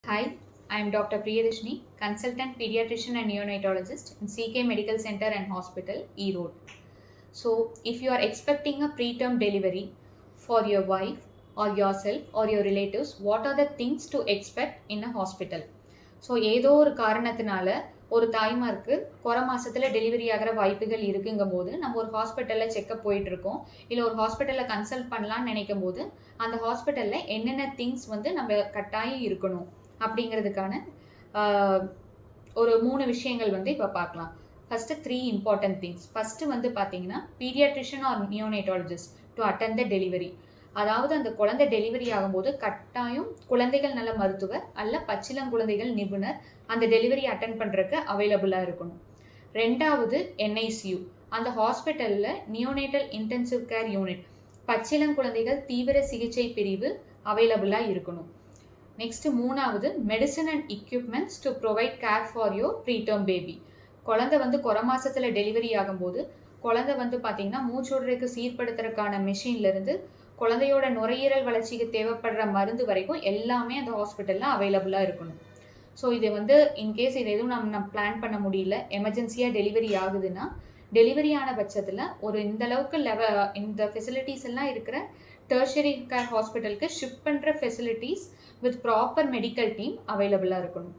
Hi, I am Dr. Priyadashini, consultant pediatrician and neonatologist in CK Medical Center and Hospital, Erode. So, if you are expecting a preterm delivery for your wife or yourself or your relatives, what are the things to expect in a hospital? So ஏதோ ஒரு காரணத்தினால ஒரு தாய்மாருக்கு குறை மாசத்துல delivery ஆகிற வாய்ப்புகள் இருக்குங்கும் போது நம்ம ஒரு ஹாஸ்பிட்டலில் செக்கப் போயிட்டு இருக்கோம், இல்லை ஒரு ஹாஸ்பிட்டலில் கன்சல்ட் பண்ணலான்னு நினைக்கும் போது அந்த ஹாஸ்பிட்டலில் என்னென்ன திங்ஸ் வந்து நம்ம கட்டாயம் இருக்கணும் அப்படிங்கிறதுக்கான ஒரு 3 விஷயங்கள் வந்து இப்போ பார்க்கலாம். First 3 important things. ஃபஸ்ட்டு வந்து பார்த்தீங்கன்னா pediatrician or neonatologist to attend the delivery. அதாவது அந்த குழந்தை டெலிவரி ஆகும்போது கட்டாயம் குழந்தைகள் நல மருத்துவர் அல்ல பச்சிளங்குழந்தைகள் நிபுணர் அந்த டெலிவரி அட்டென்ட் பண்ணுறதுக்கு அவைலபிளாக இருக்கணும். ரெண்டாவது NICU, அந்த ஹாஸ்பிட்டலில் நியோனேட்டல் இன்டென்சிவ் கேர் யூனிட் பச்சிளங்குழந்தைகள் தீவிர சிகிச்சை பிரிவு அவைலபிளாக இருக்கணும். நெக்ஸ்ட் மூணாவது medicine and equipments to provide care for your preterm baby. குழந்தை வந்து குறை மாசத்துல டெலிவரி ஆகும்போது குழந்தை வந்து பார்த்தீங்கன்னா மூச்சுடுறதுக்கு சீர்படுத்துறதுக்கான மிஷின்லேருந்து குழந்தையோட நுரையீரல் வளர்ச்சிக்கு தேவைப்படுற மருந்து வரைக்கும் எல்லாமே அந்த ஹாஸ்பிட்டலில் அவைலபிளாக இருக்கணும். ஸோ இது வந்து இன்கேஸ் இது எதுவும் நம்ம பிளான் பண்ண முடியல, எமர்ஜென்சியாக டெலிவரி ஆகுதுன்னா டெலிவரி ஆன பட்சத்தில் ஒரு இந்தளவுக்கு இந்த ஃபெசிலிட்டிஸ் எல்லாம் இருக்கிற டெர்ஷரி கேர் ஹாஸ்பிட்டலுக்கு ஷிஃப்ட் பண்ணுற facilities with proper medical team அவைலபிளாக இருக்கணும்.